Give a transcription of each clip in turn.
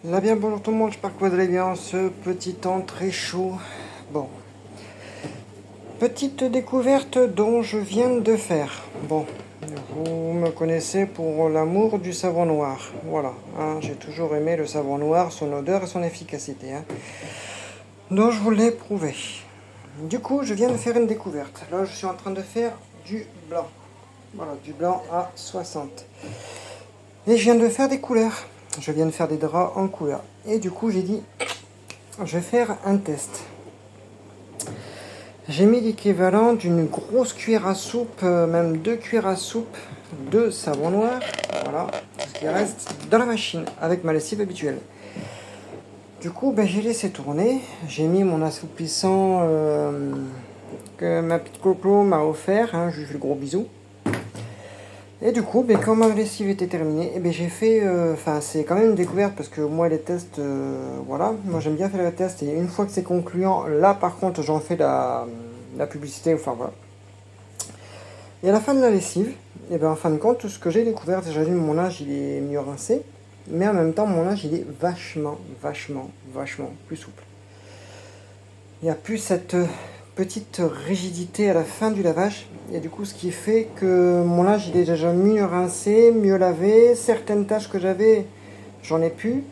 Là bien bonjour tout le monde, j'espère que vous allez bien ce petit temps très chaud. Bon, petite découverte dont je viens de faire. Bon, vous me connaissez pour l'amour du savon noir. Voilà, hein, j'ai toujours aimé le savon noir, son odeur et son efficacité. Hein. Donc je vous l'ai prouvé. Du coup, je viens de faire une découverte. Là, je suis en train de faire du blanc. Voilà, du blanc à 60. Et je viens de faire des couleurs. Je viens de faire des draps en couleur. Et du coup, j'ai dit, je vais faire un test. J'ai mis l'équivalent d'une grosse cuillère à soupe, même 2 cuillères à soupe de savon noir. Voilà, ce qui reste dans la machine avec ma lessive habituelle. Du coup, j'ai laissé tourner. J'ai mis mon assouplissant que ma petite coco m'a offert. Hein, je lui fais le gros bisou. Et du coup, quand ma lessive était terminée, j'ai fait, c'est quand même une découverte parce que moi les tests, voilà, moi j'aime bien faire les tests et une fois que c'est concluant, là par contre j'en fais la publicité, enfin voilà. Et à la fin de la lessive, en fin de compte, ce que j'ai découvert, déjà mon linge il est mieux rincé, mais en même temps mon linge il est vachement plus souple. Il n'y a plus cette petite rigidité à la fin du lavage. Et du coup, ce qui fait que mon linge il est déjà mieux rincé, mieux lavé. Certaines tâches que j'avais, j'en ai plus.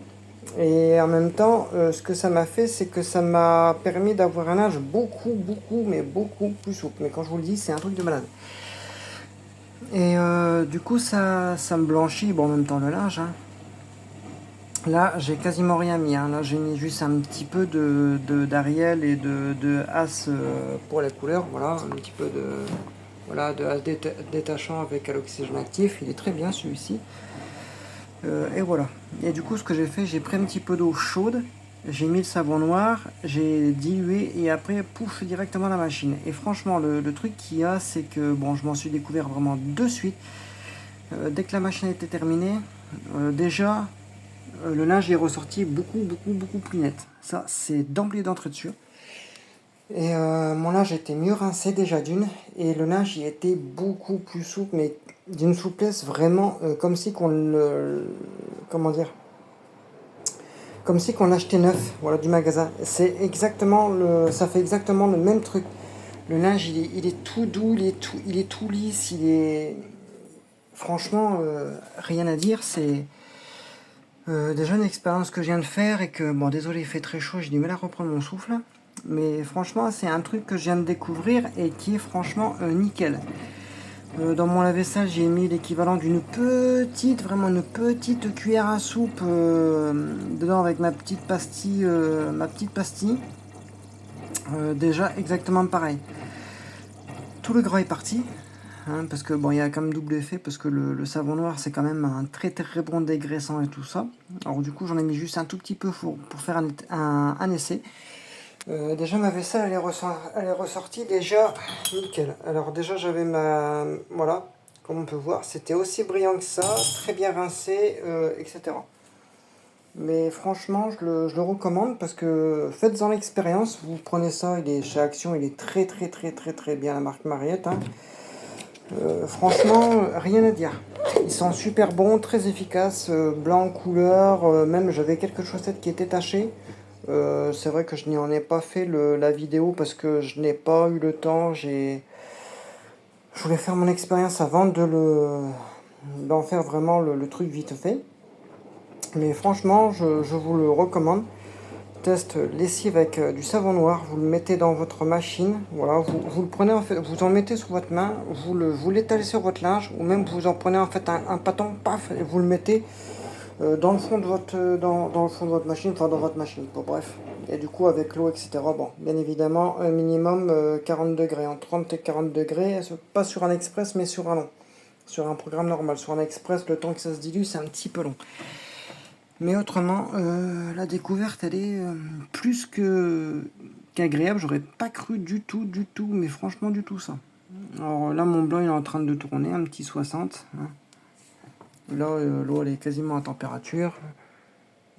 Et en même temps, ce que ça m'a fait, c'est que ça m'a permis d'avoir un linge beaucoup plus souple. Mais quand je vous le dis, c'est un truc de malade. Et du coup, ça me blanchit, bon, en même temps le linge. Hein. Là, j'ai quasiment rien mis. Hein. Là, j'ai mis juste un petit peu d'Ariel et de As pour les couleurs. Voilà, un petit peu de As détachant avec à l'oxygène actif. Il est très bien celui-ci. Et voilà. Et du coup, ce que j'ai fait, j'ai pris un petit peu d'eau chaude. J'ai mis le savon noir, j'ai dilué et après, pouf, directement dans la machine. Et franchement, le truc qu'il y a, c'est que, bon, je m'en suis découvert vraiment de suite. Dès que la machine était terminée, déjà, le linge est ressorti beaucoup plus net. Ça, c'est d'emblée d'entrée dessus. Et mon linge était mieux rincé déjà d'une. Et le linge, il était beaucoup plus souple, mais d'une souplesse vraiment comme si qu'on le... Comment dire, comme si qu'on l'achetait neuf, voilà, du magasin. C'est exactement ça fait exactement le même truc. Le linge, il est tout doux, il est tout lisse, il est... Franchement, rien à dire, c'est... déjà une expérience que je viens de faire et que, bon, désolé, il fait très chaud, j'ai du mal à reprendre mon souffle. Mais franchement, c'est un truc que je viens de découvrir et qui est franchement nickel. Dans mon lave-vaisselle, j'ai mis l'équivalent d'une petite, vraiment une petite cuillère à soupe dedans avec ma petite pastille. Déjà exactement pareil. Tout le gras est parti. Hein, parce que bon, il y a quand même double effet parce que le savon noir c'est quand même un très bon dégraissant et tout ça. Alors du coup j'en ai mis juste un tout petit peu pour faire un essai. Déjà ma vaisselle elle est ressortie déjà nickel. Alors déjà j'avais voilà, comme on peut voir c'était aussi brillant que ça, très bien rincé, etc. Mais franchement je le recommande parce que faites-en l'expérience, vous prenez ça, il est chez Action, il est très bien, la marque Mariette. Hein. Franchement, rien à dire. Ils sont super bons, très efficaces, blanc couleur, même j'avais quelques chaussettes qui étaient tachées. C'est vrai que je n'y en ai pas fait la vidéo parce que je n'ai pas eu le temps. Je voulais faire mon expérience avant d'en faire vraiment le truc vite fait. Mais franchement, je vous le recommande. Test lessive avec du savon noir, vous le mettez dans votre machine, voilà, vous le prenez en fait, vous en mettez sur votre main, vous l'étalez sur votre linge, ou même vous en prenez en fait un pâton, paf, et vous le mettez dans le fond de votre machine, enfin dans votre machine, bon, bref. Et du coup avec l'eau, etc. Bon, bien évidemment, un minimum 40 degrés, entre 30 et 40 degrés, pas sur un express, mais sur un long, sur un programme normal. Sur un express, le temps que ça se dilue, c'est un petit peu long. Mais autrement, la découverte, elle est plus qu'agréable. J'aurais pas cru du tout, mais franchement du tout ça. Alors là, mon blanc, il est en train de tourner, un petit 60. Hein. Là, l'eau, elle est quasiment à température.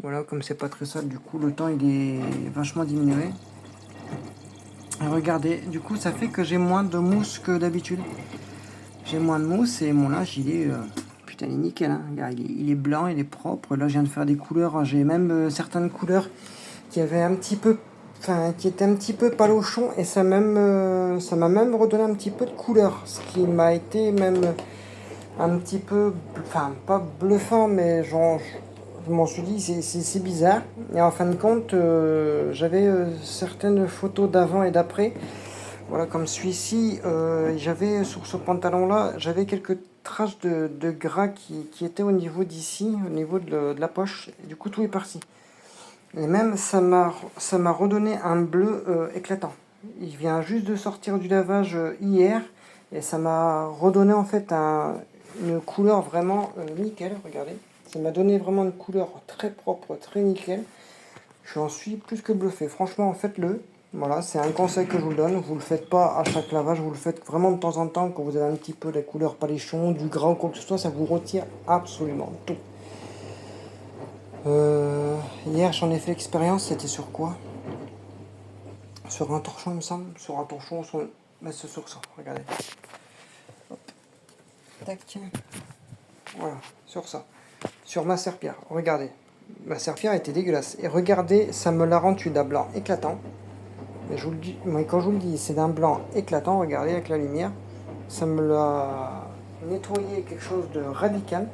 Voilà, comme c'est pas très sale, du coup, le temps, il est vachement diminué. Et regardez, du coup, ça fait que j'ai moins de mousse que d'habitude. J'ai moins de mousse et mon linge, il est... putain, il est nickel, hein. Regarde, il est blanc, il est propre. Là, je viens de faire des couleurs. J'ai même certaines couleurs qui avaient un petit peu, enfin, qui étaient un petit peu palochon, et ça m'a même redonné un petit peu de couleur, ce qui m'a été même un petit peu, enfin, pas bluffant, mais genre, je m'en suis dit, c'est bizarre. Et en fin de compte, j'avais certaines photos d'avant et d'après. Voilà, comme celui-ci, j'avais sur ce pantalon-là, j'avais quelques traces de gras qui étaient au niveau d'ici, au niveau de la poche. Et du coup, tout est parti. Et même, ça m'a redonné un bleu éclatant. Il vient juste de sortir du lavage hier. Et ça m'a redonné en fait une couleur vraiment nickel. Regardez. Ça m'a donné vraiment une couleur très propre, très nickel. J'en suis plus que bluffé. Franchement, faites-le. Voilà, c'est un conseil que je vous donne. Vous le faites pas à chaque lavage, vous le faites vraiment de temps en temps quand vous avez un petit peu les couleurs paléchon, du gras ou quoi que ce soit, ça vous retire absolument tout. Hier, j'en ai fait l'expérience, c'était sur quoi? Sur un torchon, il me semble. Sur un torchon, mais c'est sur ça, regardez. Hop. Tac. Voilà, sur ça. Sur ma serpillère, regardez. Ma serpillère était dégueulasse. Et regardez, ça me l'a rendu d'un blanc éclatant. Mais je vous le dis, moi, quand je vous le dis, c'est d'un blanc éclatant, regardez avec la lumière. Ça me l'a nettoyé quelque chose de radical.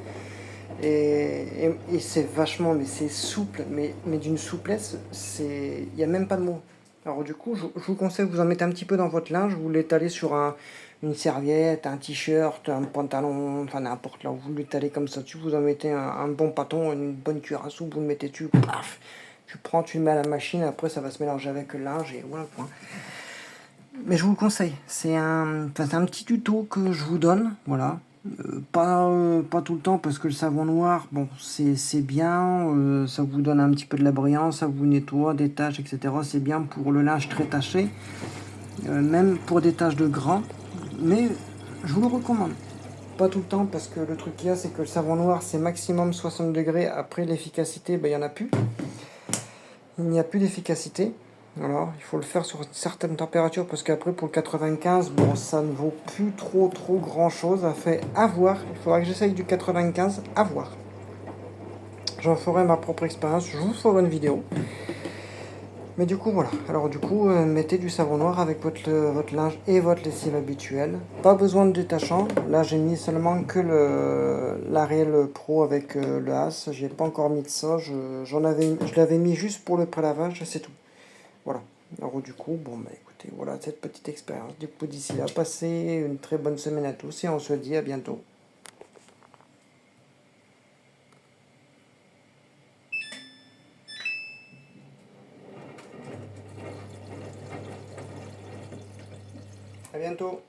Et c'est vachement, mais c'est souple, mais d'une souplesse, il n'y a même pas de mots. Alors du coup, je vous conseille, vous en mettez un petit peu dans votre linge, vous l'étalez sur une serviette, un t-shirt, un pantalon, enfin n'importe là, vous l'étalez comme ça dessus, vous en mettez un bon pâton, une bonne cuillère à soupe, vous le mettez dessus, paf, tu prends, tu le mets à la machine, après ça va se mélanger avec le linge et voilà quoi. Mais je vous le conseille, c'est un petit tuto que je vous donne, voilà. Pas tout le temps parce que le savon noir, bon, c'est bien, ça vous donne un petit peu de la brillance, ça vous nettoie des taches, etc. C'est bien pour le linge très taché, même pour des taches de gras, mais je vous le recommande. Pas tout le temps parce que le truc qu'il y a, c'est que le savon noir, c'est maximum 60 degrés. Après l'efficacité, ben, il n'y en a plus. Il n'y a plus d'efficacité. Alors, il faut le faire sur certaines températures parce qu'après pour le 95, bon, ça ne vaut plus trop grand chose. À voir. Il faudra que j'essaye du 95, à voir. J'en ferai ma propre expérience. Je vous ferai une vidéo. Mais du coup, voilà. Alors, du coup, mettez du savon noir avec votre linge et votre lessive habituelle. Pas besoin de détachant. Là, j'ai mis seulement que l'Ariel Pro avec le As. J'ai pas encore mis de ça. Je l'avais mis juste pour le prélavage, c'est tout. Voilà. Alors du coup, bon bah écoutez, voilà cette petite expérience. Du coup, d'ici là, passez une très bonne semaine à tous et on se dit à bientôt. À bientôt.